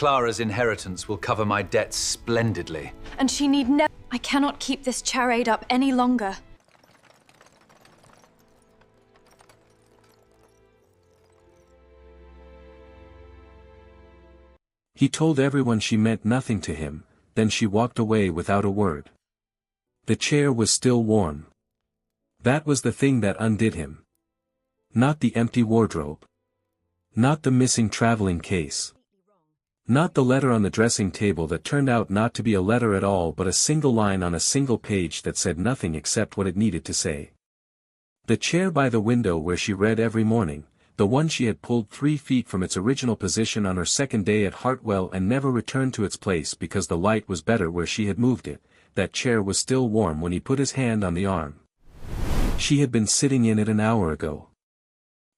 Clara's inheritance will cover my debts splendidly. And she need never— I cannot keep this charade up any longer. He told everyone she meant nothing to him, then she walked away without a word. The chair was still warm. That was the thing that undid him. Not the empty wardrobe. Not the missing traveling case. Not the letter on the dressing table that turned out not to be a letter at all but a single line on a single page that said nothing except what it needed to say. The chair by the window where she read every morning, the one she had pulled 3 feet from its original position on her second day at Hartwell and never returned to its place because the light was better where she had moved it, that chair was still warm when he put his hand on the arm. She had been sitting in it an hour ago.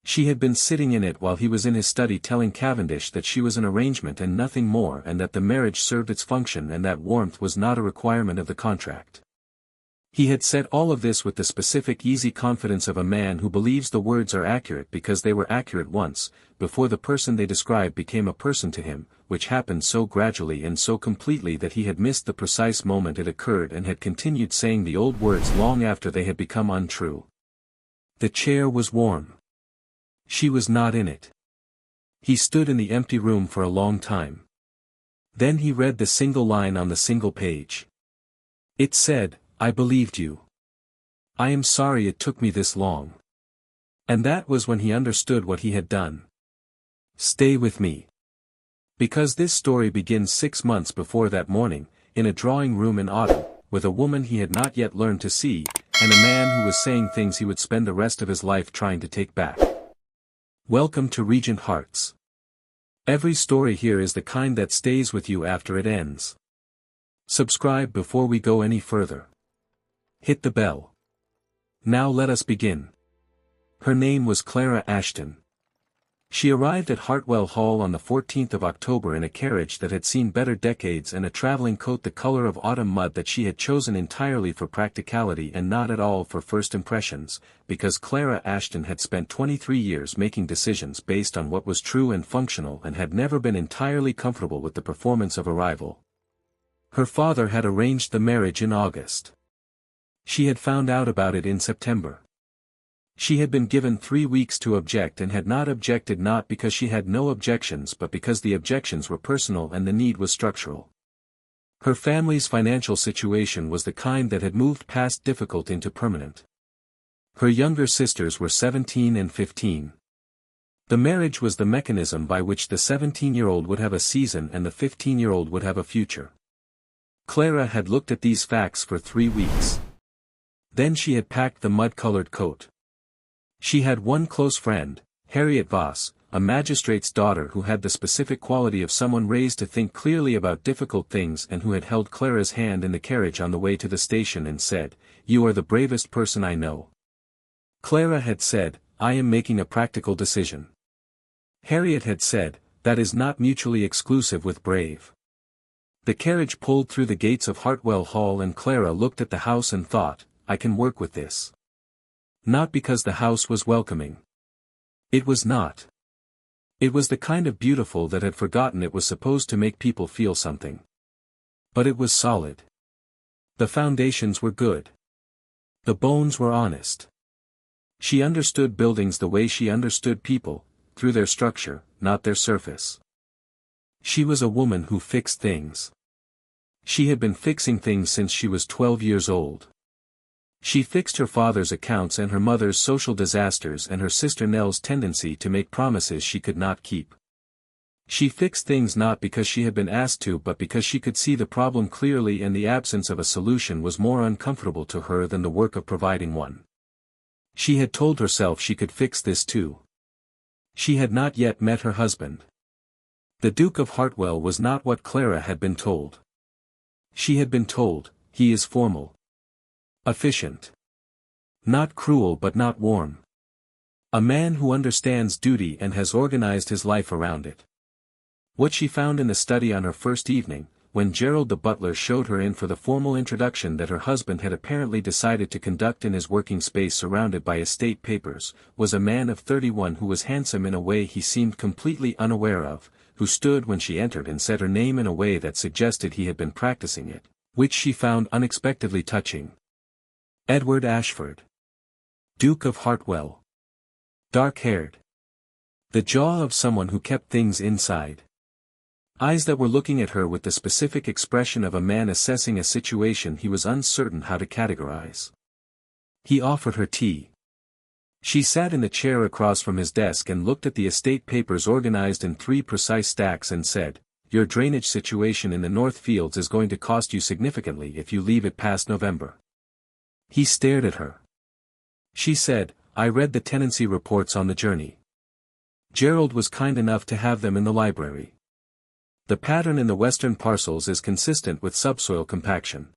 She had been sitting in it while he was in his study telling Cavendish that she was an arrangement and nothing more and that the marriage served its function and that warmth was not a requirement of the contract. He had said all of this with the specific easy confidence of a man who believes the words are accurate because they were accurate once, before the person they described became a person to him, which happened so gradually and so completely that he had missed the precise moment it occurred and had continued saying the old words long after they had become untrue. The chair was warm. She was not in it. He stood in the empty room for a long time. Then he read the single line on the single page. It said, "I believed you. I am sorry it took me this long." And that was when he understood what he had done. Stay with me. Because this story begins 6 months before that morning, in a drawing room in autumn, with a woman he had not yet learned to see, and a man who was saying things he would spend the rest of his life trying to take back. Welcome to Regent Hearts. Every story here is the kind that stays with you after it ends. Subscribe before we go any further. Hit the bell. Now let us begin. Her name was Clara Ashton. She arrived at Hartwell Hall on the 14th of October in a carriage that had seen better decades and a traveling coat the color of autumn mud that she had chosen entirely for practicality and not at all for first impressions, because Clara Ashton had spent 23 years making decisions based on what was true and functional and had never been entirely comfortable with the performance of a rival. Her father had arranged the marriage in August. She had found out about it in September. She had been given 3 weeks to object and had not objected, not because she had no objections but because the objections were personal and the need was structural. Her family's financial situation was the kind that had moved past difficult into permanent. Her younger sisters were 17 and 15. The marriage was the mechanism by which the 17-year-old would have a season and the 15-year-old would have a future. Clara had looked at these facts for 3 weeks. Then she had packed the mud-colored coat. She had one close friend, Harriet Voss, a magistrate's daughter who had the specific quality of someone raised to think clearly about difficult things and who had held Clara's hand in the carriage on the way to the station and said, "You are the bravest person I know." Clara had said, "I am making a practical decision." Harriet had said, "That is not mutually exclusive with brave." The carriage pulled through the gates of Hartwell Hall and Clara looked at the house and thought, "I can work with this." Not because the house was welcoming. It was not. It was the kind of beautiful that had forgotten it was supposed to make people feel something. But it was solid. The foundations were good. The bones were honest. She understood buildings the way she understood people, through their structure, not their surface. She was a woman who fixed things. She had been fixing things since she was 12 years old. She fixed her father's accounts and her mother's social disasters and her sister Nell's tendency to make promises she could not keep. She fixed things not because she had been asked to but because she could see the problem clearly and the absence of a solution was more uncomfortable to her than the work of providing one. She had told herself she could fix this too. She had not yet met her husband. The Duke of Hartwell was not what Clara had been told. She had been told, "He is formal. Efficient. Not cruel but not warm. A man who understands duty and has organized his life around it." What she found in the study on her first evening, when Gerald the butler showed her in for the formal introduction that her husband had apparently decided to conduct in his working space surrounded by estate papers, was a man of 31 who was handsome in a way he seemed completely unaware of, who stood when she entered and said her name in a way that suggested he had been practicing it, which she found unexpectedly touching. Edward Ashford. Duke of Hartwell. Dark-haired. The jaw of someone who kept things inside. Eyes that were looking at her with the specific expression of a man assessing a situation he was uncertain how to categorize. He offered her tea. She sat in the chair across from his desk and looked at the estate papers organized in 3 precise stacks and said, "Your drainage situation in the North Fields is going to cost you significantly if you leave it past November." He stared at her. She said, "I read the tenancy reports on the journey. Gerald was kind enough to have them in the library. The pattern in the western parcels is consistent with subsoil compaction.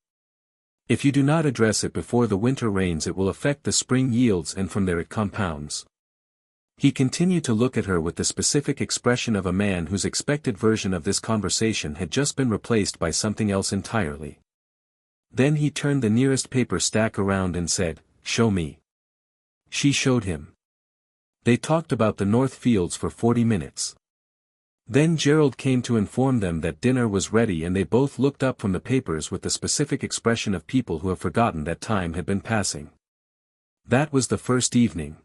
If you do not address it before the winter rains, it will affect the spring yields and from there it compounds." He continued to look at her with the specific expression of a man whose expected version of this conversation had just been replaced by something else entirely. Then he turned the nearest paper stack around and said, "Show me." She showed him. They talked about the North Fields for 40 minutes. Then Gerald came to inform them that dinner was ready, and they both looked up from the papers with the specific expression of people who have forgotten that time had been passing. That was the first evening.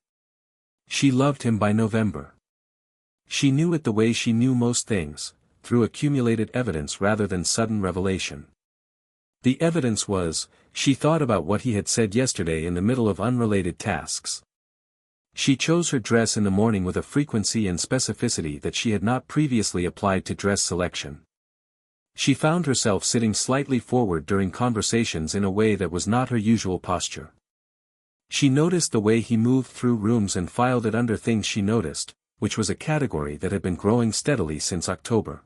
She loved him by November. She knew it the way she knew most things, through accumulated evidence rather than sudden revelation. The evidence was, she thought about what he had said yesterday in the middle of unrelated tasks. She chose her dress in the morning with a frequency and specificity that she had not previously applied to dress selection. She found herself sitting slightly forward during conversations in a way that was not her usual posture. She noticed the way he moved through rooms and filed it under things she noticed, which was a category that had been growing steadily since October.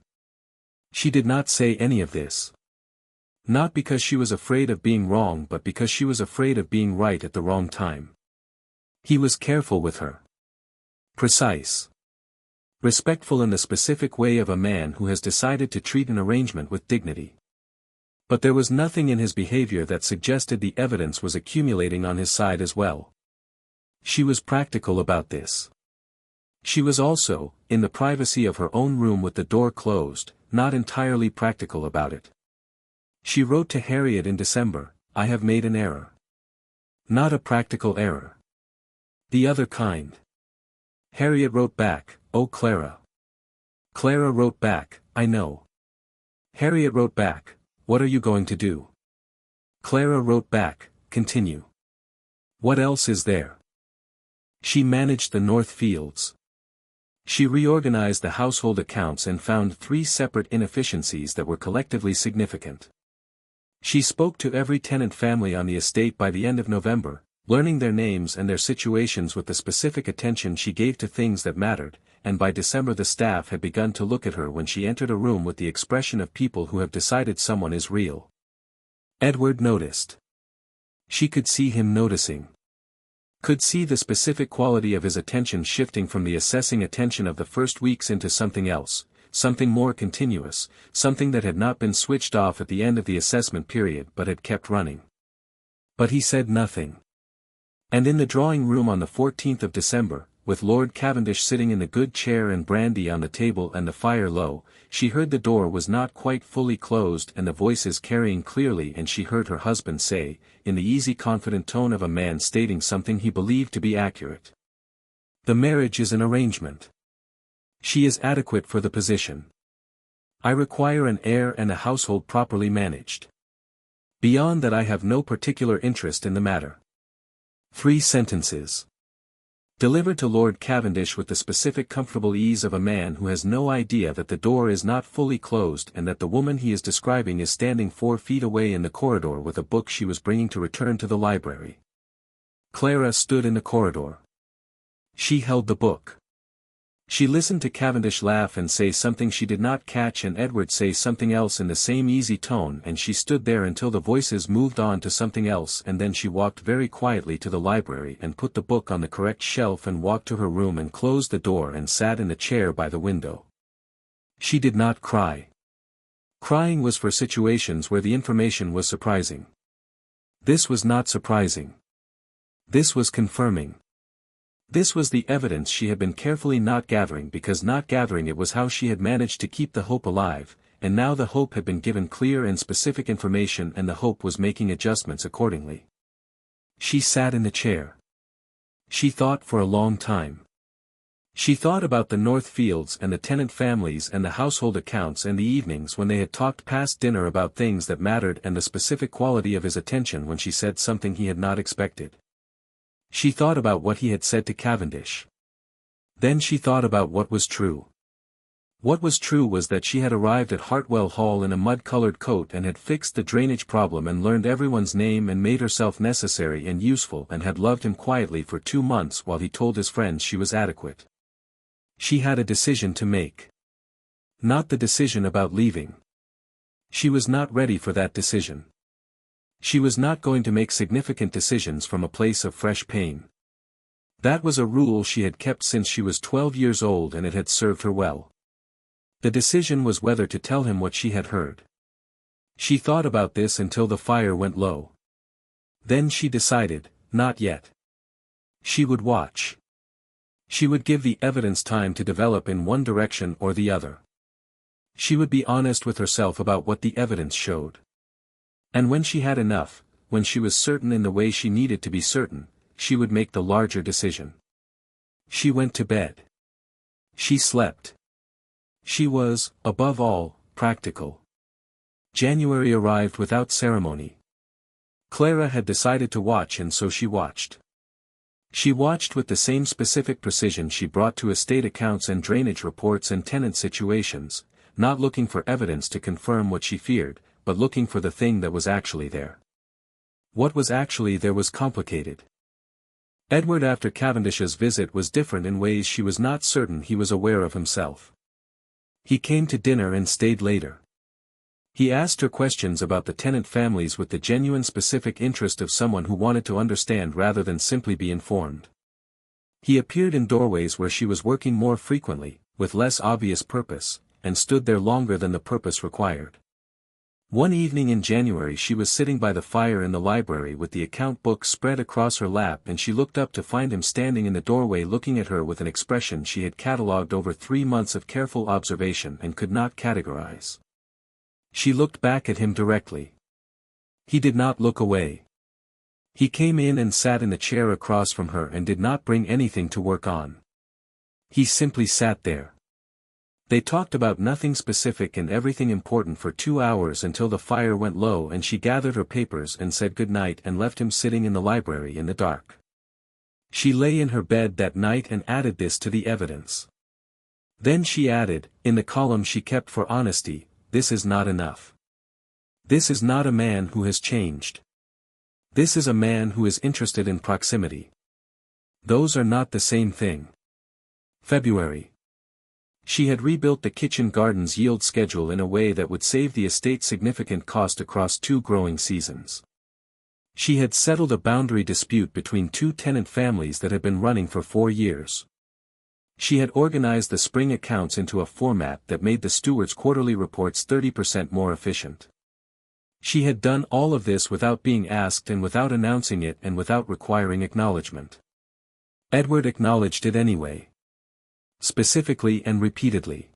She did not say any of this. Not because she was afraid of being wrong, but because she was afraid of being right at the wrong time. He was careful with her. Precise. Respectful in the specific way of a man who has decided to treat an arrangement with dignity. But there was nothing in his behavior that suggested the evidence was accumulating on his side as well. She was practical about this. She was also, in the privacy of her own room with the door closed, not entirely practical about it. She wrote to Harriet in December, "I have made an error." Not a practical error. The other kind. Harriet wrote back, "Oh Clara." Clara wrote back, "I know." Harriet wrote back, "What are you going to do?" Clara wrote back, "Continue. What else is there?" She managed the North Fields. She reorganized the household accounts and found 3 separate inefficiencies that were collectively significant. She spoke to every tenant family on the estate by the end of November, learning their names and their situations with the specific attention she gave to things that mattered, and by December the staff had begun to look at her when she entered a room with the expression of people who have decided someone is real. Edward noticed. She could see him noticing. Could see the specific quality of his attention shifting from the assessing attention of the first weeks into something else, something more continuous, something that had not been switched off at the end of the assessment period but had kept running. But he said nothing. And in the drawing room on the 14th of December, with Lord Cavendish sitting in the good chair and brandy on the table and the fire low, she heard the door was not quite fully closed and the voices carrying clearly, and she heard her husband say, in the easy confident tone of a man stating something he believed to be accurate, "The marriage is an arrangement. She is adequate for the position. I require an heir and a household properly managed. Beyond that I have no particular interest in the matter." 3 sentences. Delivered to Lord Cavendish with the specific comfortable ease of a man who has no idea that the door is not fully closed and that the woman he is describing is standing 4 feet away in the corridor with a book she was bringing to return to the library. Clara stood in the corridor. She held the book. She listened to Cavendish laugh and say something she did not catch and Edward say something else in the same easy tone, and she stood there until the voices moved on to something else, and then she walked very quietly to the library and put the book on the correct shelf and walked to her room and closed the door and sat in the chair by the window. She did not cry. Crying was for situations where the information was surprising. This was not surprising. This was confirming. This was the evidence she had been carefully not gathering, because not gathering it was how she had managed to keep the hope alive, and now the hope had been given clear and specific information and the hope was making adjustments accordingly. She sat in the chair. She thought for a long time. She thought about the North Fields and the tenant families and the household accounts and the evenings when they had talked past dinner about things that mattered and the specific quality of his attention when she said something he had not expected. She thought about what he had said to Cavendish. Then she thought about what was true. What was true was that she had arrived at Hartwell Hall in a mud-colored coat and had fixed the drainage problem and learned everyone's name and made herself necessary and useful and had loved him quietly for 2 months while he told his friends she was adequate. She had a decision to make. Not the decision about leaving. She was not ready for that decision. She was not going to make significant decisions from a place of fresh pain. That was a rule she had kept since she was 12 years old and it had served her well. The decision was whether to tell him what she had heard. She thought about this until the fire went low. Then she decided, not yet. She would watch. She would give the evidence time to develop in one direction or the other. She would be honest with herself about what the evidence showed. And when she had enough, when she was certain in the way she needed to be certain, she would make the larger decision. She went to bed. She slept. She was, above all, practical. January arrived without ceremony. Clara had decided to watch and so she watched. She watched with the same specific precision she brought to estate accounts and drainage reports and tenant situations, not looking for evidence to confirm what she feared, but looking for the thing that was actually there. What was actually there was complicated. Edward after Cavendish's visit was different in ways she was not certain he was aware of himself. He came to dinner and stayed later. He asked her questions about the tenant families with the genuine specific interest of someone who wanted to understand rather than simply be informed. He appeared in doorways where she was working more frequently, with less obvious purpose, and stood there longer than the purpose required. One evening in January she was sitting by the fire in the library with the account book spread across her lap and she looked up to find him standing in the doorway looking at her with an expression she had catalogued over 3 months of careful observation and could not categorize. She looked back at him directly. He did not look away. He came in and sat in the chair across from her and did not bring anything to work on. He simply sat there. They talked about nothing specific and everything important for 2 hours until the fire went low and she gathered her papers and said good night and left him sitting in the library in the dark. She lay in her bed that night and added this to the evidence. Then she added, in the column she kept for honesty, this is not enough. This is not a man who has changed. This is a man who is interested in proximity. Those are not the same thing. February. She had rebuilt the kitchen garden's yield schedule in a way that would save the estate significant cost across 2 growing seasons. She had settled a boundary dispute between 2 tenant families that had been running for 4 years. She had organized the spring accounts into a format that made the steward's quarterly reports 30% more efficient. She had done all of this without being asked and without announcing it and without requiring acknowledgement. Edward acknowledged it anyway. Specifically and repeatedly.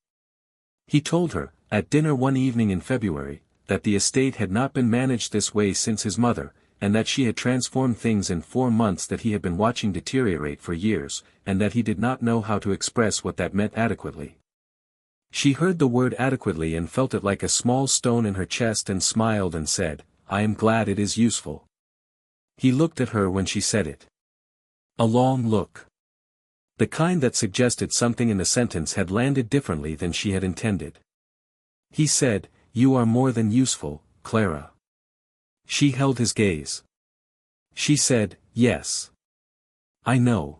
He told her, at dinner one evening in February, that the estate had not been managed this way since his mother, and that she had transformed things in 4 months that he had been watching deteriorate for years, and that he did not know how to express what that meant adequately. She heard the word adequately and felt it like a small stone in her chest and smiled and said, I am glad it is useful. He looked at her when she said it. A long look. The kind that suggested something in the sentence had landed differently than she had intended. He said, you are more than useful, Clara. She held his gaze. She said, yes. I know.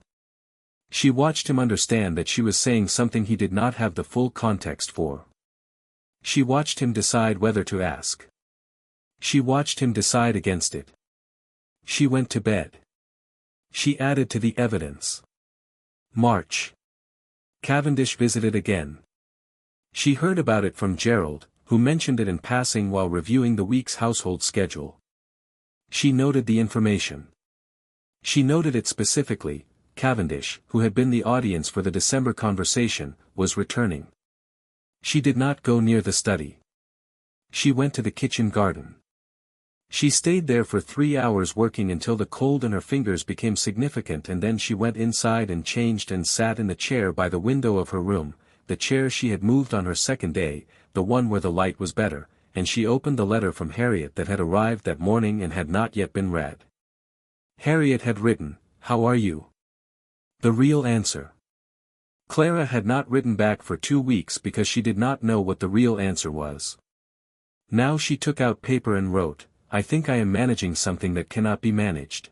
She watched him understand that she was saying something he did not have the full context for. She watched him decide whether to ask. She watched him decide against it. She went to bed. She added to the evidence. March. Cavendish visited again. She heard about it from Gerald, who mentioned it in passing while reviewing the week's household schedule. She noted the information. She noted it specifically. Cavendish, who had been the audience for the December conversation, was returning. She did not go near the study. She went to the kitchen garden. She stayed there for 3 hours working until the cold in her fingers became significant, and then she went inside and changed and sat in the chair by the window of her room, the chair she had moved on her second day, the one where the light was better, and she opened the letter from Harriet that had arrived that morning and had not yet been read. Harriet had written, "How are you?" The real answer. Clara had not written back for 2 weeks because she did not know what the real answer was. Now she took out paper and wrote, "I think I am managing something that cannot be managed.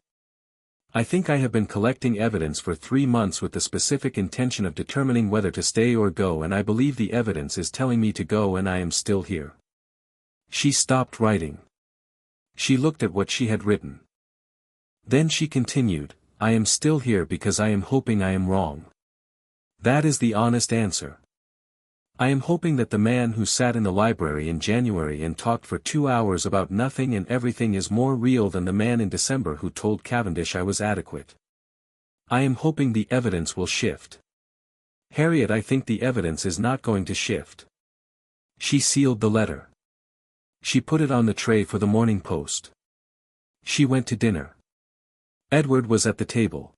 I think I have been collecting evidence for 3 months with the specific intention of determining whether to stay or go, and I believe the evidence is telling me to go, and I am still here." She stopped writing. She looked at what she had written. Then she continued, "I am still here because I am hoping I am wrong. That is the honest answer. I am hoping that the man who sat in the library in January and talked for 2 hours about nothing and everything is more real than the man in December who told Cavendish I was adequate. I am hoping the evidence will shift. Harriet, I think the evidence is not going to shift." She sealed the letter. She put it on the tray for the morning post. She went to dinner. Edward was at the table.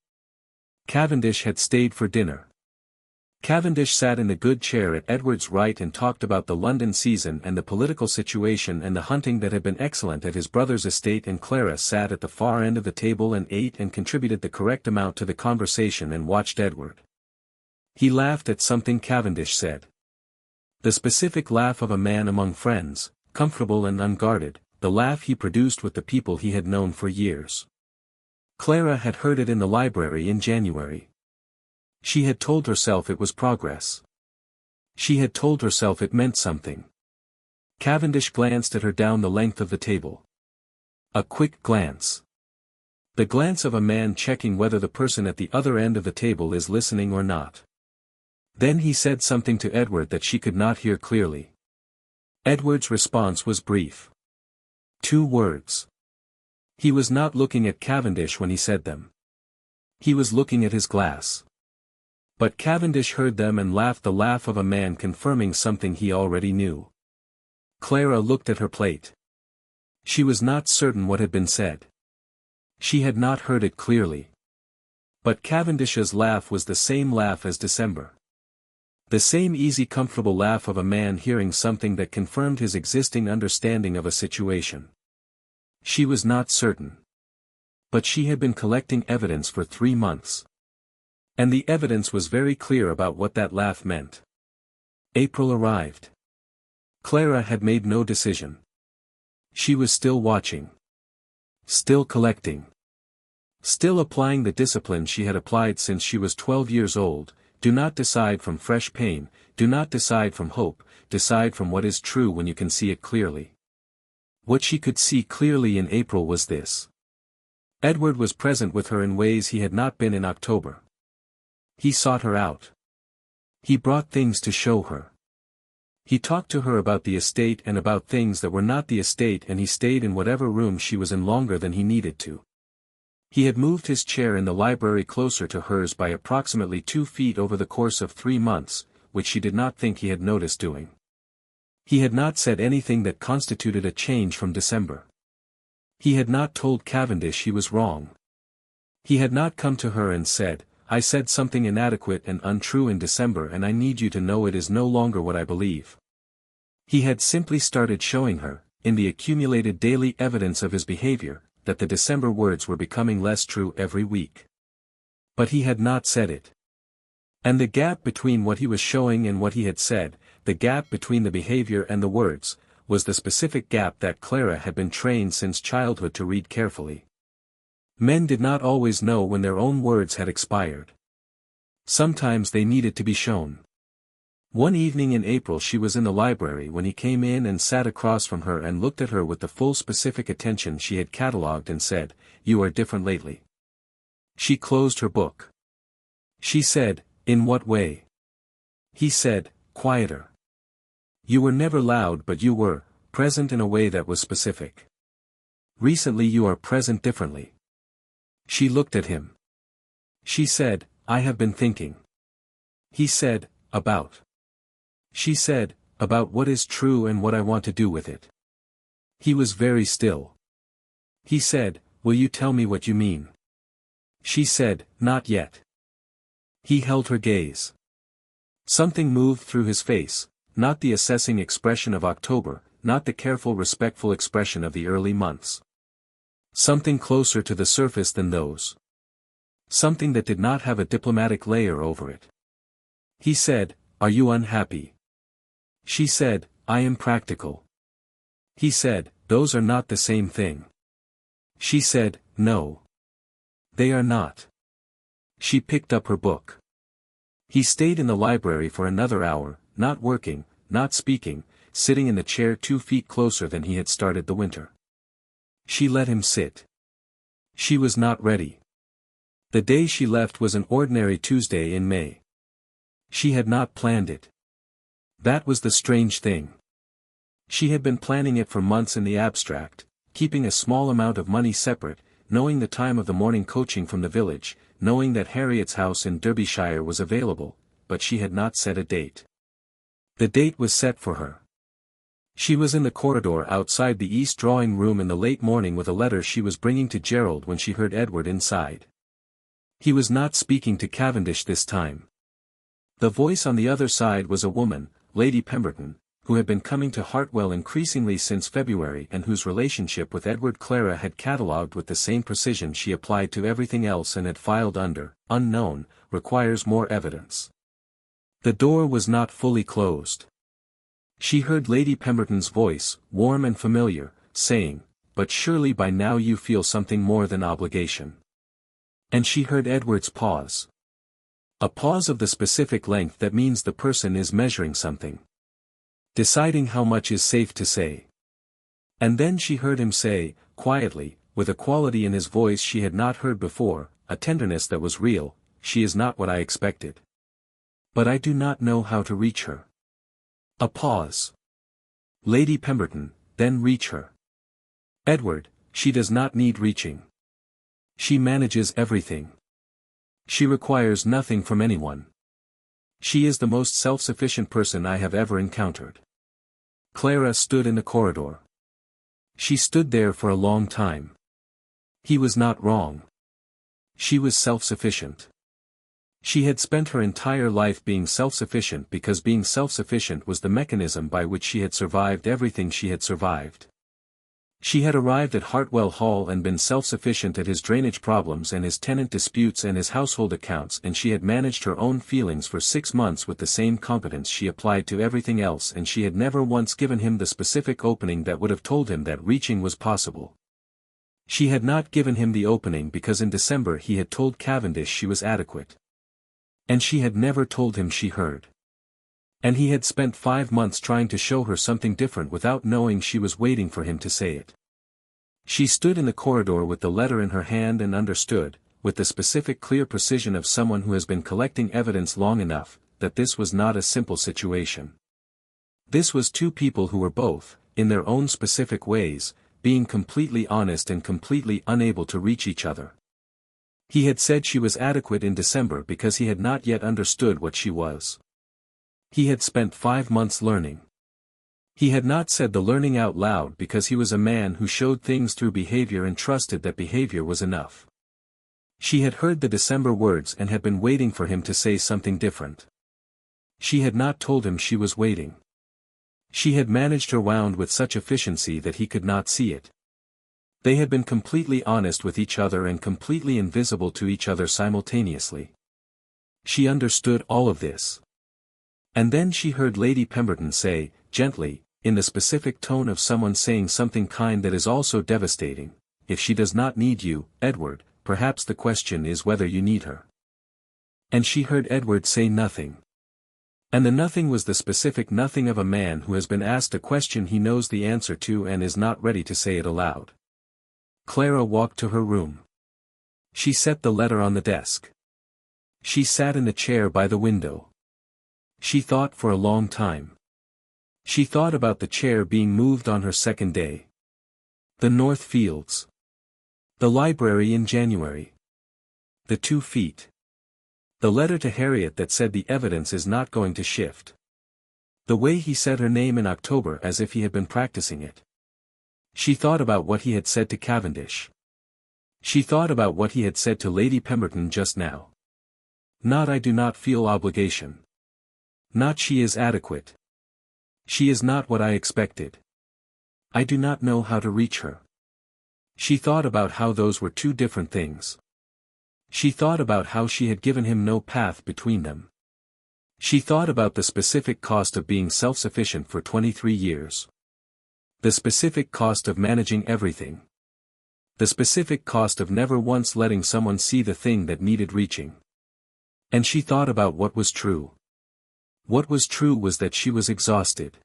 Cavendish had stayed for dinner. Cavendish sat in the good chair at Edward's right and talked about the London season and the political situation and the hunting that had been excellent at his brother's estate, and Clara sat at the far end of the table and ate and contributed the correct amount to the conversation and watched Edward. He laughed at something Cavendish said. The specific laugh of a man among friends, comfortable and unguarded, the laugh he produced with the people he had known for years. Clara had heard it in the library in January. She had told herself it was progress. She had told herself it meant something. Cavendish glanced at her down the length of the table. A quick glance. The glance of a man checking whether the person at the other end of the table is listening or not. Then he said something to Edward that she could not hear clearly. Edward's response was brief. 2 words. He was not looking at Cavendish when he said them. He was looking at his glass. But Cavendish heard them and laughed, the laugh of a man confirming something he already knew. Clara looked at her plate. She was not certain what had been said. She had not heard it clearly. But Cavendish's laugh was the same laugh as December. The same easy, comfortable laugh of a man hearing something that confirmed his existing understanding of a situation. She was not certain. But she had been collecting evidence for 3 months. And the evidence was very clear about what that laugh meant. April arrived. Clara had made no decision. She was still watching. Still collecting. Still applying the discipline she had applied since she was 12 years old. Do not decide from fresh pain, do not decide from hope, decide from what is true when you can see it clearly. What she could see clearly in April was this. Edward was present with her in ways he had not been in October. He sought her out. He brought things to show her. He talked to her about the estate and about things that were not the estate, and he stayed in whatever room she was in longer than he needed to. He had moved his chair in the library closer to hers by approximately 2 feet over the course of 3 months, which she did not think he had noticed doing. He had not said anything that constituted a change from December. He had not told Cavendish he was wrong. He had not come to her and said, "I said something inadequate and untrue in December and I need you to know it is no longer what I believe." He had simply started showing her, in the accumulated daily evidence of his behavior, that the December words were becoming less true every week. But he had not said it. And the gap between what he was showing and what he had said, the gap between the behavior and the words, was the specific gap that Clara had been trained since childhood to read carefully. Men did not always know when their own words had expired. Sometimes they needed to be shown. One evening in April she was in the library when he came in and sat across from her and looked at her with the full specific attention she had catalogued and said, "You are different lately." She closed her book. She said, "In what way?" He said, "Quieter. You were never loud, but you were present in a way that was specific. Recently you are present differently." She looked at him. She said, I have been thinking. He said, about. She said, about what is true and what I want to do with it. He was very still. He said, will you tell me what you mean? She said, not yet. He held her gaze. Something moved through his face, not the assessing expression of October, not the careful respectful expression of the early months. Something closer to the surface than those. Something that did not have a diplomatic layer over it. He said, are you unhappy? She said, I am practical. He said, those are not the same thing. She said, no. They are not. She picked up her book. He stayed in the library for another hour, not working, not speaking, sitting in the chair 2 feet closer than he had started the winter. She let him sit. She was not ready. The day she left was an ordinary Tuesday in May. She had not planned it. That was the strange thing. She had been planning it for months in the abstract, keeping a small amount of money separate, knowing the time of the morning coaching from the village, knowing that Harriet's house in Derbyshire was available, but she had not set a date. The date was set for her. She was in the corridor outside the east drawing room in the late morning with a letter she was bringing to Gerald when she heard Edward inside. He was not speaking to Cavendish this time. The voice on the other side was a woman, Lady Pemberton, who had been coming to Hartwell increasingly since February and whose relationship with Edward Clara had catalogued with the same precision she applied to everything else and had filed under, unknown, requires more evidence. The door was not fully closed. She heard Lady Pemberton's voice, warm and familiar, saying, but surely by now you feel something more than obligation. And she heard Edward's pause. A pause of the specific length that means the person is measuring something. Deciding how much is safe to say. And then she heard him say, quietly, with a quality in his voice she had not heard before, a tenderness that was real, she is not what I expected. But I do not know how to reach her. A pause. Lady Pemberton, then reach her. Edward, she does not need reaching. She manages everything. She requires nothing from anyone. She is the most self-sufficient person I have ever encountered. Clara stood in the corridor. She stood there for a long time. He was not wrong. She was self-sufficient. She had spent her entire life being self-sufficient because being self-sufficient was the mechanism by which she had survived everything she had survived. She had arrived at Hartwell Hall and been self-sufficient at his drainage problems and his tenant disputes and his household accounts, and she had managed her own feelings for 6 months with the same competence she applied to everything else, and she had never once given him the specific opening that would have told him that reaching was possible. She had not given him the opening because in December he had told Cavendish she was adequate. And she had never told him she heard. And he had spent 5 months trying to show her something different without knowing she was waiting for him to say it. She stood in the corridor with the letter in her hand and understood, with the specific clear precision of someone who has been collecting evidence long enough, that this was not a simple situation. This was 2 people who were both, in their own specific ways, being completely honest and completely unable to reach each other. He had said she was adequate in December because he had not yet understood what she was. He had spent 5 months learning. He had not said the learning out loud because he was a man who showed things through behavior and trusted that behavior was enough. She had heard the December words and had been waiting for him to say something different. She had not told him she was waiting. She had managed her wound with such efficiency that he could not see it. They had been completely honest with each other and completely invisible to each other simultaneously. She understood all of this. And then she heard Lady Pemberton say, gently, in the specific tone of someone saying something kind that is also devastating, if she does not need you, Edward, perhaps the question is whether you need her. And she heard Edward say nothing. And the nothing was the specific nothing of a man who has been asked a question he knows the answer to and is not ready to say it aloud. Clara walked to her room. She set the letter on the desk. She sat in the chair by the window. She thought for a long time. She thought about the chair being moved on her second day. The North Fields. The library in January. The 2 feet. The letter to Harriet that said the evidence is not going to shift. The way he said her name in October as if he had been practicing it. She thought about what he had said to Cavendish. She thought about what he had said to Lady Pemberton just now. Not I do not feel obligation. Not she is adequate. She is not what I expected. I do not know how to reach her. She thought about how those were two different things. She thought about how she had given him no path between them. She thought about the specific cost of being self-sufficient for 23 years. The specific cost of managing everything. The specific cost of never once letting someone see the thing that needed reaching. And she thought about what was true. What was true was that she was exhausted.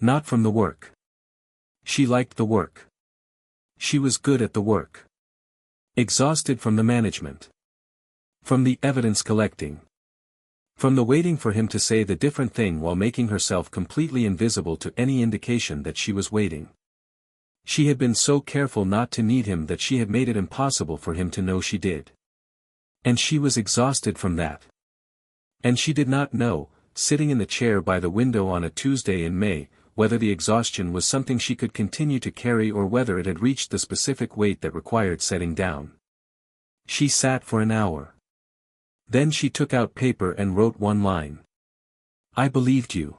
Not from the work. She liked the work. She was good at the work. Exhausted from the management. From the evidence collecting. From the waiting for him to say the different thing while making herself completely invisible to any indication that she was waiting. She had been so careful not to need him that she had made it impossible for him to know she did. And she was exhausted from that. And she did not know, sitting in the chair by the window on a Tuesday in May, whether the exhaustion was something she could continue to carry or whether it had reached the specific weight that required setting down. She sat for an hour. Then she took out paper and wrote one line. I believed you.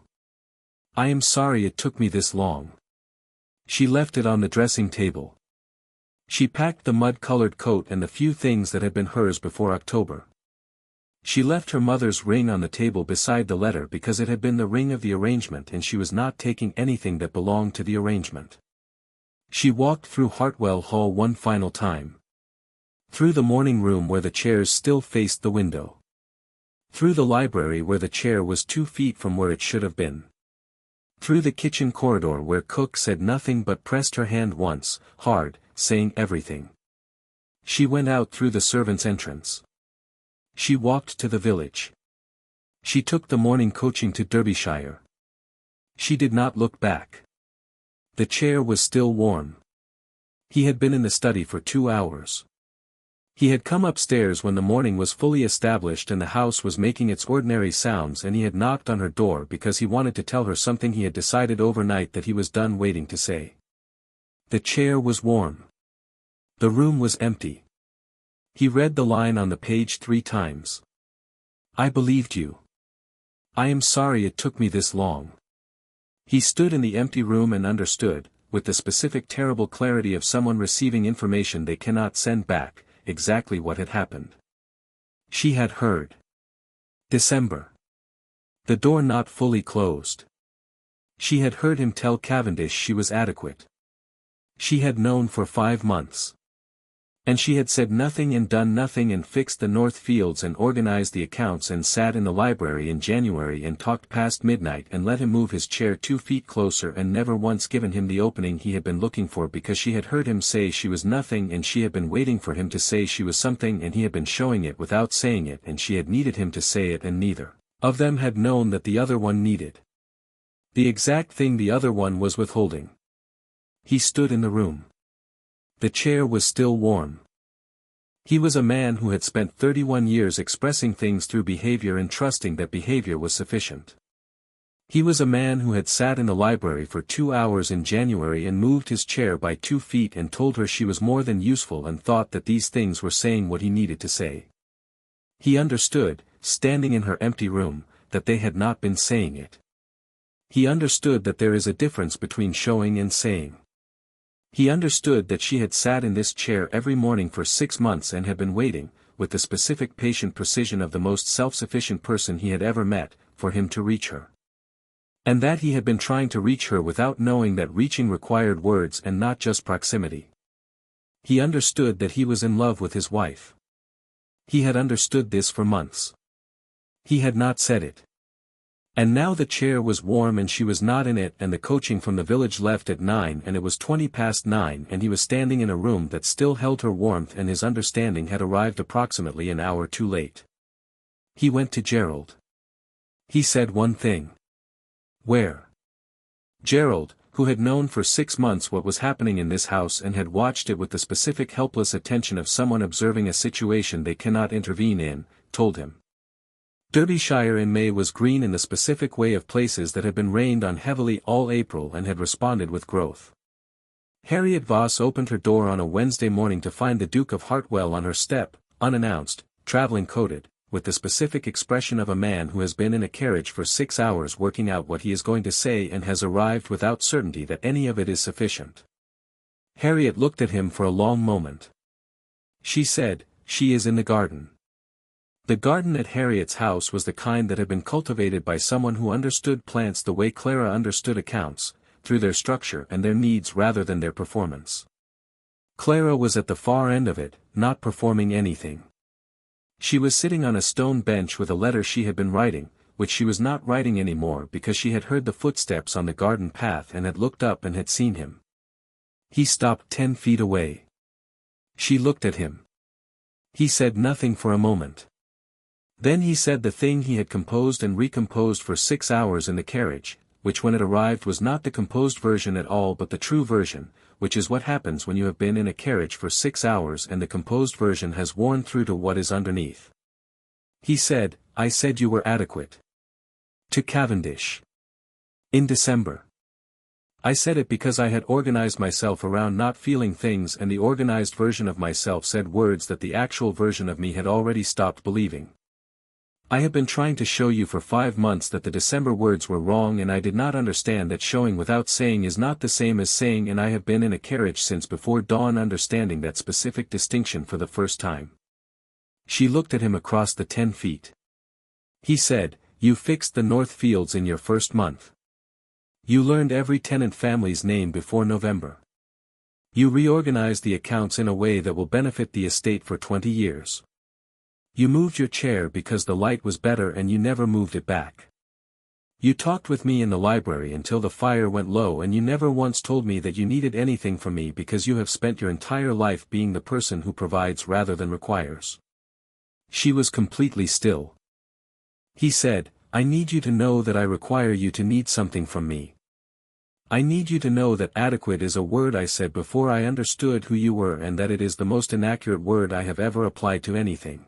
I am sorry it took me this long. She left it on the dressing table. She packed the mud-colored coat and the few things that had been hers before October. She left her mother's ring on the table beside the letter because it had been the ring of the arrangement and she was not taking anything that belonged to the arrangement. She walked through Hartwell Hall one final time. Through the morning room where the chairs still faced the window. Through the library where the chair was 2 feet from where it should have been. Through the kitchen corridor where cook said nothing but pressed her hand once, hard, saying everything. She went out through the servants' entrance. She walked to the village. She took the morning coaching to Derbyshire. She did not look back. The chair was still warm. He had been in the study for 2 hours. He had come upstairs when the morning was fully established and the house was making its ordinary sounds, and he had knocked on her door because he wanted to tell her something he had decided overnight that he was done waiting to say. The chair was warm. The room was empty. He read the line on the page 3 times. I believed you. I am sorry it took me this long. He stood in the empty room and understood, with the specific terrible clarity of someone receiving information they cannot send back, exactly what had happened. She had heard. December. The door not fully closed. She had heard him tell Cavendish she was adequate. She had known for 5 months. And she had said nothing and done nothing and fixed the north fields and organized the accounts and sat in the library in January and talked past midnight and let him move his chair 2 feet closer and never once given him the opening he had been looking for because she had heard him say she was nothing and she had been waiting for him to say she was something and he had been showing it without saying it and she had needed him to say it and neither of them had known that the other one needed the exact thing the other one was withholding. He stood in the room. The chair was still warm. He was a man who had spent 31 years expressing things through behavior and trusting that behavior was sufficient. He was a man who had sat in the library for 2 hours in January and moved his chair by 2 feet and told her she was more than useful and thought that these things were saying what he needed to say. He understood, standing in her empty room, that they had not been saying it. He understood that there is a difference between showing and saying. He understood that she had sat in this chair every morning for 6 months and had been waiting, with the specific patient precision of the most self-sufficient person he had ever met, for him to reach her. And that he had been trying to reach her without knowing that reaching required words and not just proximity. He understood that he was in love with his wife. He had understood this for months. He had not said it. And now the chair was warm and she was not in it and the coaching from the village left at 9 and it was 20 past 9 and he was standing in a room that still held her warmth and his understanding had arrived approximately an hour too late. He went to Gerald. He said one thing. Where? Gerald, who had known for 6 months what was happening in this house and had watched it with the specific helpless attention of someone observing a situation they cannot intervene in, told him. Derbyshire in May was green in the specific way of places that had been rained on heavily all April and had responded with growth. Harriet Voss opened her door on a Wednesday morning to find the Duke of Hartwell on her step, unannounced, traveling coated, with the specific expression of a man who has been in a carriage for 6 hours working out what he is going to say and has arrived without certainty that any of it is sufficient. Harriet looked at him for a long moment. She said, "She is in the garden." The garden at Harriet's house was the kind that had been cultivated by someone who understood plants the way Clara understood accounts, through their structure and their needs rather than their performance. Clara was at the far end of it, not performing anything. She was sitting on a stone bench with a letter she had been writing, which she was not writing anymore because she had heard the footsteps on the garden path and had looked up and had seen him. He stopped 10 feet away. She looked at him. He said nothing for a moment. Then he said the thing he had composed and recomposed for 6 hours in the carriage, which when it arrived was not the composed version at all but the true version, which is what happens when you have been in a carriage for 6 hours and the composed version has worn through to what is underneath. He said, "I said you were adequate." To Cavendish. In December. I said it because I had organized myself around not feeling things and the organized version of myself said words that the actual version of me had already stopped believing. I have been trying to show you for 5 months that the December words were wrong and I did not understand that showing without saying is not the same as saying and I have been in a carriage since before dawn understanding that specific distinction for the first time. She looked at him across the 10 feet. He said, "You fixed the North Fields in your first month. You learned every tenant family's name before November. You reorganized the accounts in a way that will benefit the estate for 20 years. You moved your chair because the light was better and you never moved it back. You talked with me in the library until the fire went low and you never once told me that you needed anything from me because you have spent your entire life being the person who provides rather than requires." She was completely still. He said, "I need you to know that I require you to need something from me. I need you to know that adequate is a word I said before I understood who you were and that it is the most inaccurate word I have ever applied to anything.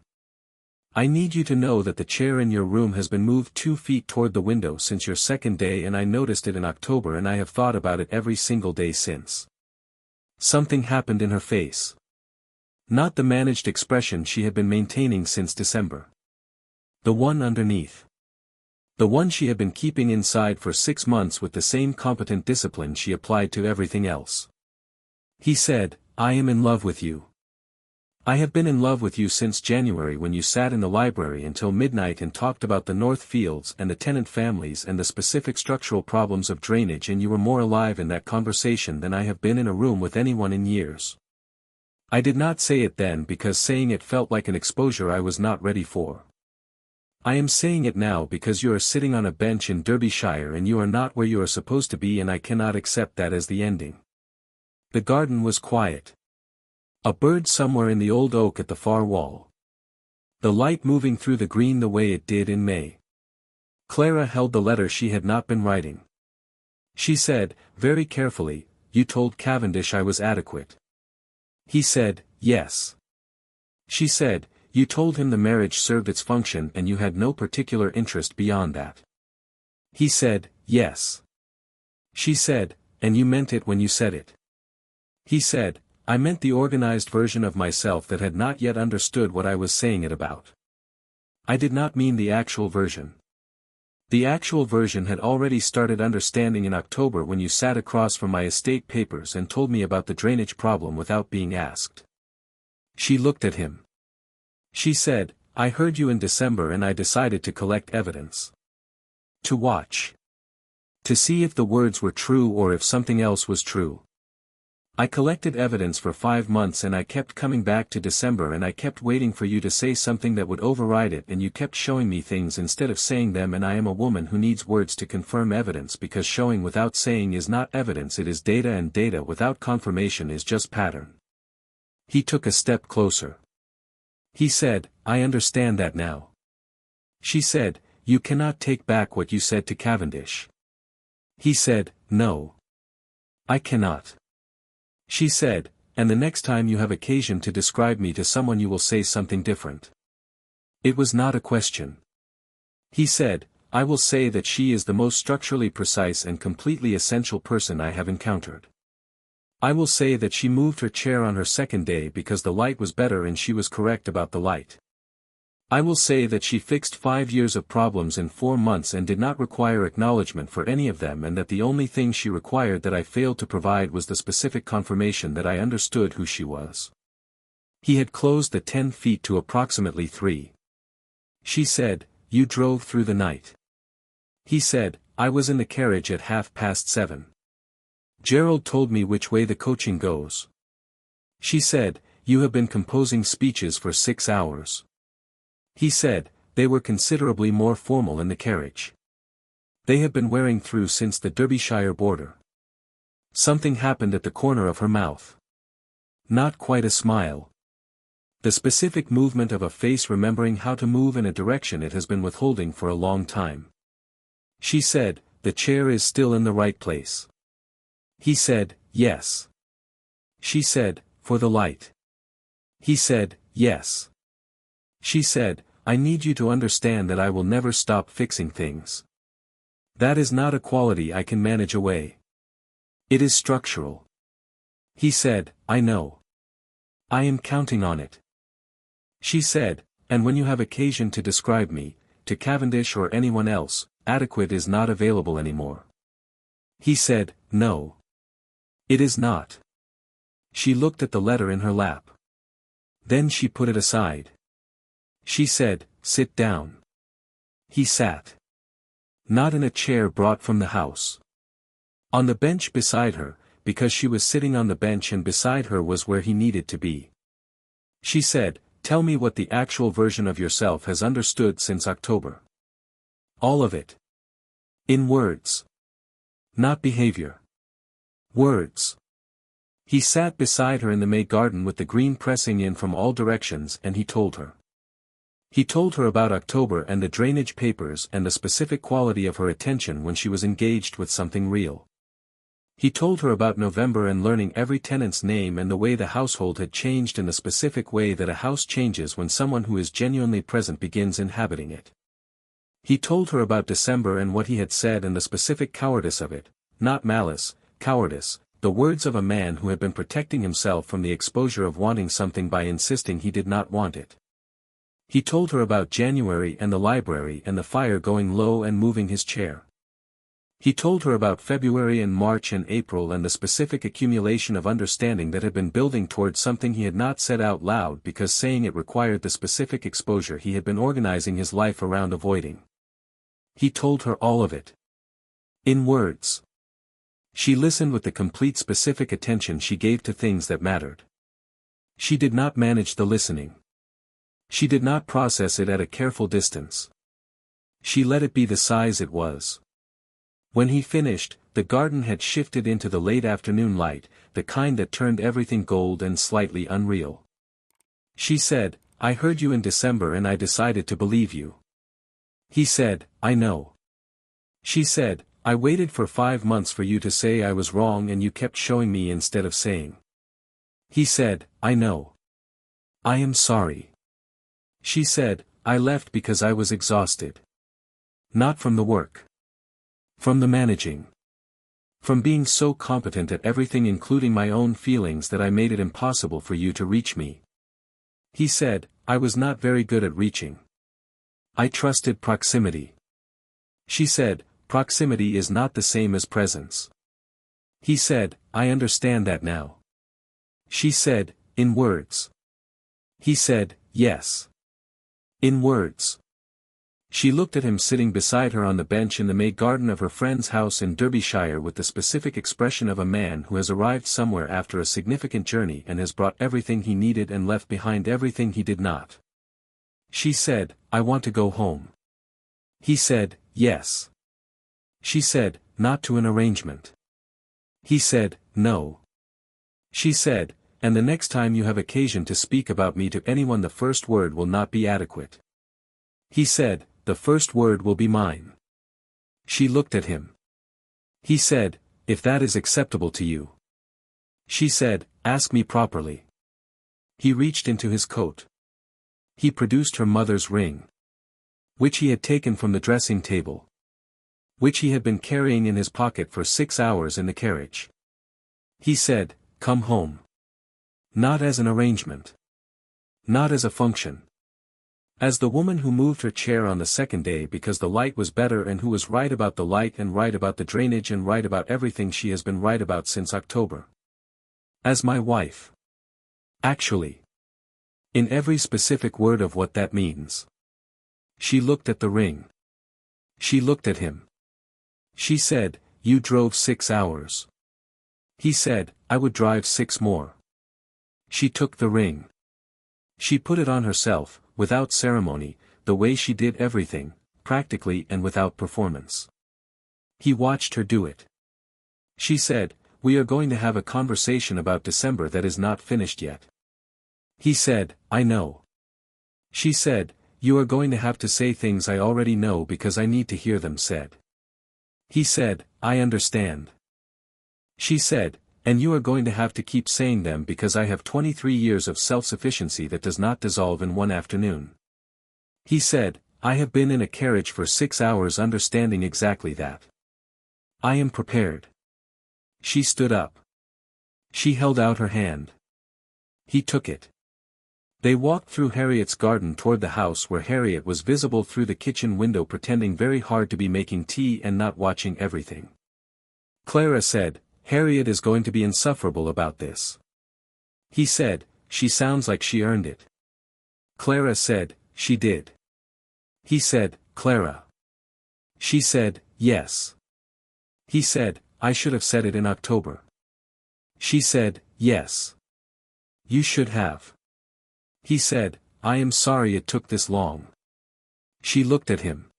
I need you to know that the chair in your room has been moved 2 feet toward the window since your second day and I noticed it in October and I have thought about it every single day since." Something happened in her face. Not the managed expression she had been maintaining since December. The one underneath. The one she had been keeping inside for 6 months with the same competent discipline she applied to everything else. He said, "I am in love with you. I have been in love with you since January when you sat in the library until midnight and talked about the North Fields and the tenant families and the specific structural problems of drainage and you were more alive in that conversation than I have been in a room with anyone in years. I did not say it then because saying it felt like an exposure I was not ready for. I am saying it now because you are sitting on a bench in Derbyshire and you are not where you are supposed to be and I cannot accept that as the ending." The garden was quiet. A bird somewhere in the old oak at the far wall. The light moving through the green the way it did in May. Clara held the letter she had not been writing. She said, very carefully, "You told Cavendish I was adequate." He said, "Yes." She said, "You told him the marriage served its function and you had no particular interest beyond that." He said, "Yes." She said, "And you meant it when you said it." He said, "I meant the organized version of myself that had not yet understood what I was saying it about. I did not mean the actual version. The actual version had already started understanding in October when you sat across from my estate papers and told me about the drainage problem without being asked." She looked at him. She said, "I heard you in December and I decided to collect evidence. To watch. To see if the words were true or if something else was true. I collected evidence for 5 months and I kept coming back to December and I kept waiting for you to say something that would override it and you kept showing me things instead of saying them and I am a woman who needs words to confirm evidence because showing without saying is not evidence, it is data, and data without confirmation is just pattern." He took a step closer. He said, "I understand that now." She said, "You cannot take back what you said to Cavendish." He said, "No. I cannot." She said, "And the next time you have occasion to describe me to someone you will say something different." It was not a question. He said, I will say that she is the most structurally precise and completely essential person I have encountered. I will say that she moved her chair on her second day because the light was better and she was correct about the light. I will say that she fixed 5 years of problems in 4 months and did not require acknowledgement for any of them, and that the only thing she required that I failed to provide was the specific confirmation that I understood who she was. He had closed the 10 feet to approximately 3. She said, You drove through the night. He said, I was in the carriage at 7:30. Gerald told me which way the coaching goes. She said, You have been composing speeches for 6 hours. He said, they were considerably more formal in the carriage. They have been wearing through since the Derbyshire border. Something happened at the corner of her mouth. Not quite a smile. The specific movement of a face remembering how to move in a direction it has been withholding for a long time. She said, The chair is still in the right place. He said, Yes. She said, For the light. He said, Yes. She said, I need you to understand that I will never stop fixing things. That is not a quality I can manage away. It is structural. He said, I know. I am counting on it. She said, and when you have occasion to describe me, to Cavendish or anyone else, adequate is not available anymore. He said, No. It is not. She looked at the letter in her lap. Then she put it aside. She said, Sit down. He sat. Not in a chair brought from the house. On the bench beside her, because she was sitting on the bench and beside her was where he needed to be. She said, Tell me what the actual version of yourself has understood since October. All of it. In words. Not behavior. Words. He sat beside her in the May garden with the green pressing in from all directions, and he told her. He told her about October and the drainage papers and the specific quality of her attention when she was engaged with something real. He told her about November and learning every tenant's name and the way the household had changed in the specific way that a house changes when someone who is genuinely present begins inhabiting it. He told her about December and what he had said and the specific cowardice of it, not malice, cowardice, the words of a man who had been protecting himself from the exposure of wanting something by insisting he did not want it. He told her about January and the library and the fire going low and moving his chair. He told her about February and March and April and the specific accumulation of understanding that had been building towards something he had not said out loud because saying it required the specific exposure he had been organizing his life around avoiding. He told her all of it. In words. She listened with the complete specific attention she gave to things that mattered. She did not manage the listening. She did not process it at a careful distance. She let it be the size it was. When he finished, the garden had shifted into the late afternoon light, the kind that turned everything gold and slightly unreal. She said, I heard you in December and I decided to believe you. He said, I know. She said, I waited for 5 months for you to say I was wrong and you kept showing me instead of saying. He said, I know. I am sorry. She said, I left because I was exhausted. Not from the work. From the managing. From being so competent at everything including my own feelings that I made it impossible for you to reach me. He said, I was not very good at reaching. I trusted proximity. She said, proximity is not the same as presence. He said, I understand that now. She said, in words. He said, yes. In words. She looked at him sitting beside her on the bench in the May garden of her friend's house in Derbyshire with the specific expression of a man who has arrived somewhere after a significant journey and has brought everything he needed and left behind everything he did not. She said, I want to go home. He said, yes. She said, not to an arrangement. He said, no. She said, and the next time you have occasion to speak about me to anyone the first word will not be adequate. He said, the first word will be mine. She looked at him. He said, if that is acceptable to you. She said, ask me properly. He reached into his coat. He produced her mother's ring, which he had taken from the dressing table, which he had been carrying in his pocket for 6 hours in the carriage. He said, "Come home." Not as an arrangement. Not as a function. As the woman who moved her chair on the second day because the light was better and who was right about the light and right about the drainage and right about everything she has been right about since October. As my wife. Actually. In every specific word of what that means. She looked at the ring. She looked at him. She said, "You drove 6 hours." He said, "I would drive 6 more." She took the ring. She put it on herself, without ceremony, the way she did everything, practically and without performance. He watched her do it. She said, "We are going to have a conversation about December that is not finished yet." He said, "I know." She said, "You are going to have to say things I already know because I need to hear them said." He said, "I understand." She said, "And you are going to have to keep saying them because I have 23 years of self-sufficiency that does not dissolve in one afternoon." He said, "I have been in a carriage for 6 hours understanding exactly that. I am prepared." She stood up. She held out her hand. He took it. They walked through Harriet's garden toward the house where Harriet was visible through the kitchen window pretending very hard to be making tea and not watching everything. Clara said, "Harriet is going to be insufferable about this." He said, "She sounds like she earned it." Clara said, "She did." He said, "Clara." She said, "Yes." He said, "I should have said it in October." She said, "Yes. You should have." He said, "I am sorry it took this long." She looked at him.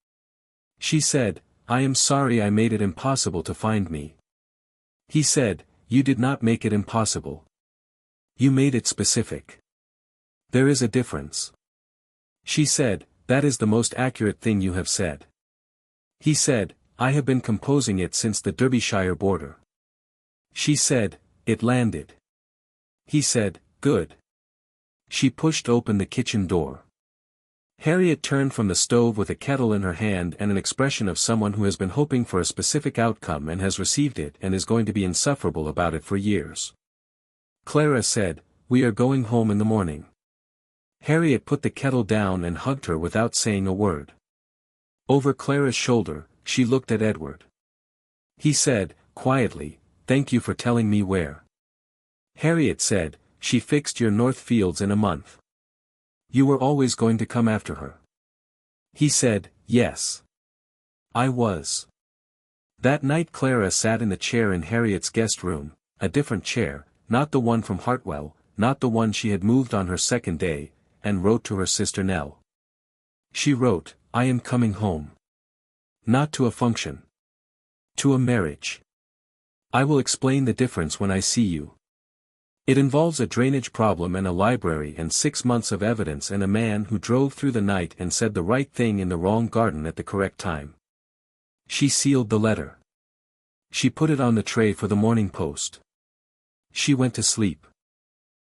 She said, "I am sorry I made it impossible to find me." He said, "You did not make it impossible. You made it specific. There is a difference." She said, "That is the most accurate thing you have said." He said, "I have been composing it since the Derbyshire border." She said, "It landed." He said, "Good." She pushed open the kitchen door. Harriet turned from the stove with a kettle in her hand and an expression of someone who has been hoping for a specific outcome and has received it and is going to be insufferable about it for years. Clara said, "We are going home in the morning." Harriet put the kettle down and hugged her without saying a word. Over Clara's shoulder, she looked at Edward. He said, quietly, "Thank you for telling me where." Harriet said, "She fixed your North Fields in a month. You were always going to come after her." He said, "Yes. I was." That night Clara sat in the chair in Harriet's guest room, a different chair, not the one from Hartwell, not the one she had moved on her second day, and wrote to her sister Nell. She wrote, "I am coming home. Not to a function. To a marriage. I will explain the difference when I see you. It involves a drainage problem and a library and 6 months of evidence and a man who drove through the night and said the right thing in the wrong garden at the correct time." She sealed the letter. She put it on the tray for the morning post. She went to sleep.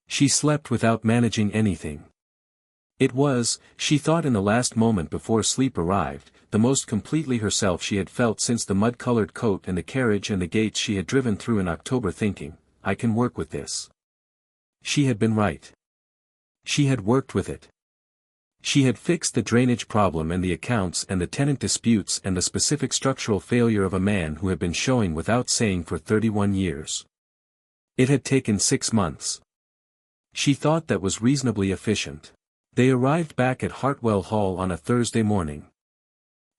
She slept without managing anything. It was, she thought in the last moment before sleep arrived, the most completely herself she had felt since the mud-colored coat and the carriage and the gates she had driven through in October, thinking, "I can work with this." She had been right. She had worked with it. She had fixed the drainage problem and the accounts and the tenant disputes and the specific structural failure of a man who had been showing without saying for 31 years. It had taken 6 months. She thought that was reasonably efficient. They arrived back at Hartwell Hall on a Thursday morning.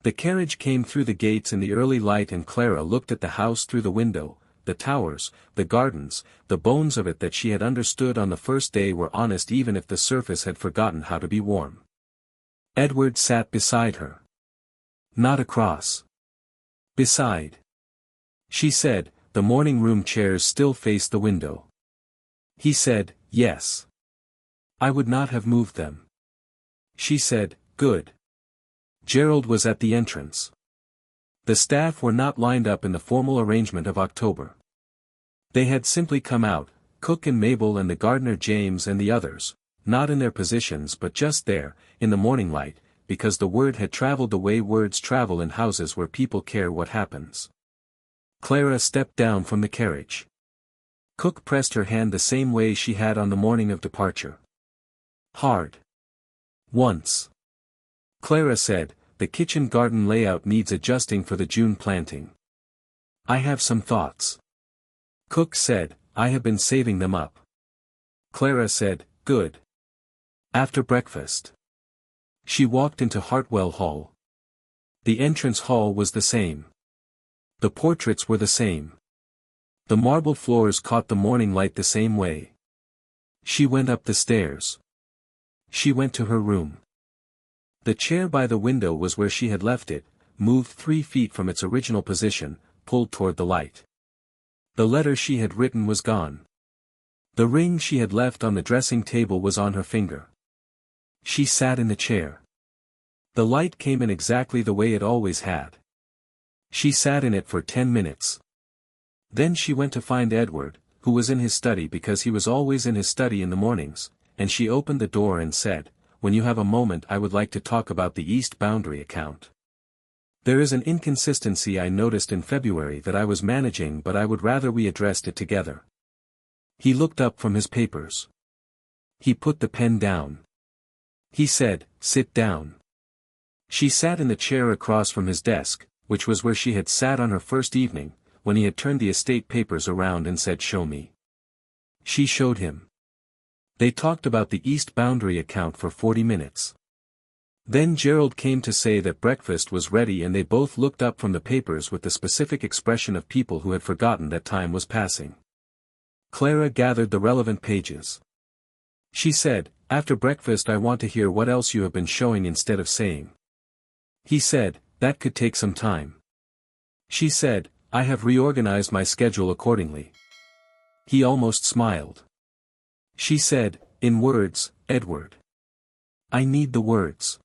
The carriage came through the gates in the early light and Clara looked at the house through the window. The towers, the gardens, the bones of it that she had understood on the first day were honest even if the surface had forgotten how to be warm. Edward sat beside her. Not across. Beside. She said, "The morning room chairs still face the window." He said, "Yes. I would not have moved them." She said, "Good." Gerald was at the entrance. The staff were not lined up in the formal arrangement of October. They had simply come out, Cook and Mabel and the gardener James and the others, not in their positions but just there, in the morning light, because the word had traveled the way words travel in houses where people care what happens. Clara stepped down from the carriage. Cook pressed her hand the same way she had on the morning of departure. Hard. Once. Clara said, the kitchen garden layout needs adjusting for the June planting. I have some thoughts. Cook said, I have been saving them up. Clara said, good. After breakfast. She walked into Hartwell Hall. The entrance hall was the same. The portraits were the same. The marble floors caught the morning light the same way. She went up the stairs. She went to her room. The chair by the window was where she had left it, moved 3 feet from its original position, pulled toward the light. The letter she had written was gone. The ring she had left on the dressing table was on her finger. She sat in the chair. The light came in exactly the way it always had. She sat in it for 10 minutes. Then she went to find Edward, who was in his study because he was always in his study in the mornings, and she opened the door and said, when you have a moment I would like to talk about the East Boundary account. There is an inconsistency I noticed in February that I was managing, but I would rather we addressed it together. He looked up from his papers. He put the pen down. He said, sit down. She sat in the chair across from his desk, which was where she had sat on her first evening, when he had turned the estate papers around and said, show me. She showed him. They talked about the East Boundary account for 40 minutes. Then Gerald came to say that breakfast was ready, and they both looked up from the papers with the specific expression of people who had forgotten that time was passing. Clara gathered the relevant pages. She said, after breakfast I want to hear what else you have been showing instead of saying. He said, that could take some time. She said, I have reorganized my schedule accordingly. He almost smiled. She said, in words, Edward. I need the words.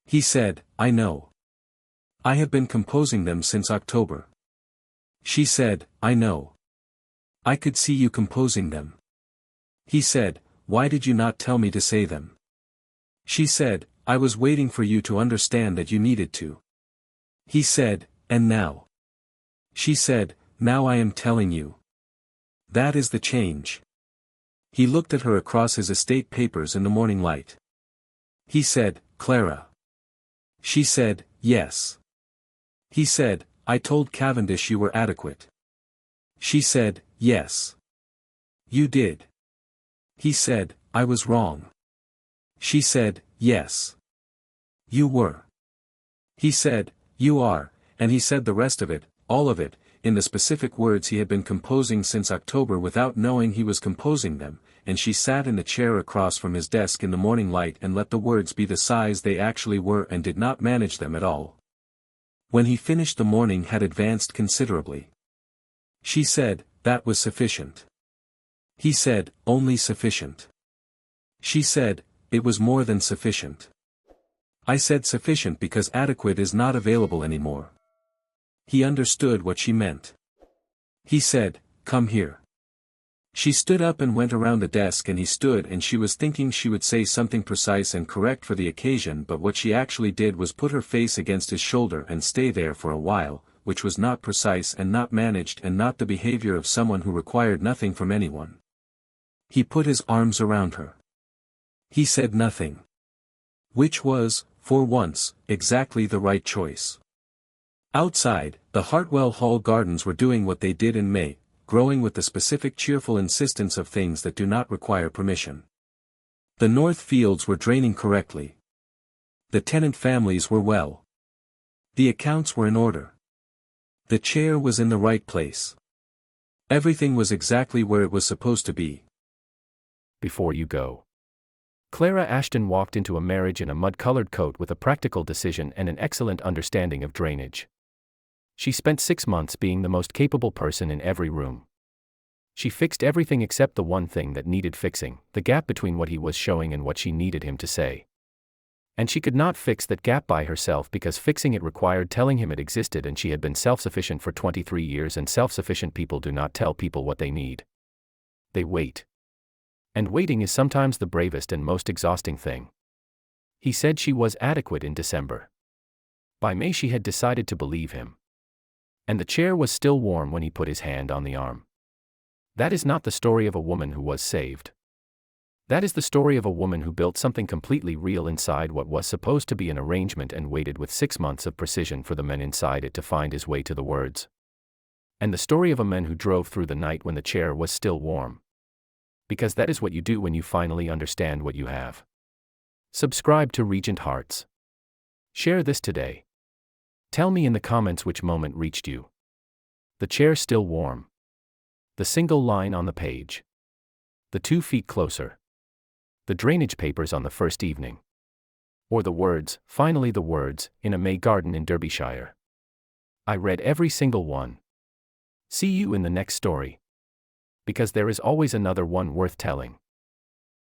He said, I know. I have been composing them since October. She said, I know. I could see you composing them. He said, why did you not tell me to say them? She said, I was waiting for you to understand that you needed to. He said, and now? She said, now I am telling you. That is the change. He looked at her across his estate papers in the morning light. He said, Clara. She said, yes. He said, I told Cavendish you were adequate. She said, yes. You did. He said, I was wrong. She said, yes. You were. He said, you are, and he said the rest of it, all of it, in the specific words he had been composing since October without knowing he was composing them, and she sat in the chair across from his desk in the morning light and let the words be the size they actually were and did not manage them at all. When he finished, the morning had advanced considerably. She said, that was sufficient. He said, only sufficient. She said, it was more than sufficient. I said sufficient because adequate is not available anymore. He understood what she meant. He said, come here. She stood up and went around the desk, and he stood, and she was thinking she would say something precise and correct for the occasion, but what she actually did was put her face against his shoulder and stay there for a while, which was not precise and not managed and not the behavior of someone who required nothing from anyone. He put his arms around her. He said nothing. Which was, for once, exactly the right choice. Outside, the Hartwell Hall gardens were doing what they did in May, growing with the specific cheerful insistence of things that do not require permission. The north fields were draining correctly. The tenant families were well. The accounts were in order. The chair was in the right place. Everything was exactly where it was supposed to be. Before you go. Clara Ashton walked into a marriage in a mud-colored coat with a practical decision and an excellent understanding of drainage. She spent 6 months being the most capable person in every room. She fixed everything except the one thing that needed fixing, the gap between what he was showing and what she needed him to say. And she could not fix that gap by herself because fixing it required telling him it existed, and she had been self-sufficient for 23 years, and self-sufficient people do not tell people what they need. They wait. And waiting is sometimes the bravest and most exhausting thing. He said she was adequate in December. By May she had decided to believe him. And the chair was still warm when he put his hand on the arm. That is not the story of a woman who was saved. That is the story of a woman who built something completely real inside what was supposed to be an arrangement and waited with 6 months of precision for the man inside it to find his way to the words. And the story of a man who drove through the night when the chair was still warm. Because that is what you do when you finally understand what you have. Subscribe to Regent Hearts. Share this today. Tell me in the comments which moment reached you. The chair still warm. The single line on the page. The 2 feet closer. The drainage papers on the first evening. Or the words, finally the words, in a May garden in Derbyshire. I read every single one. See you in the next story. Because there is always another one worth telling.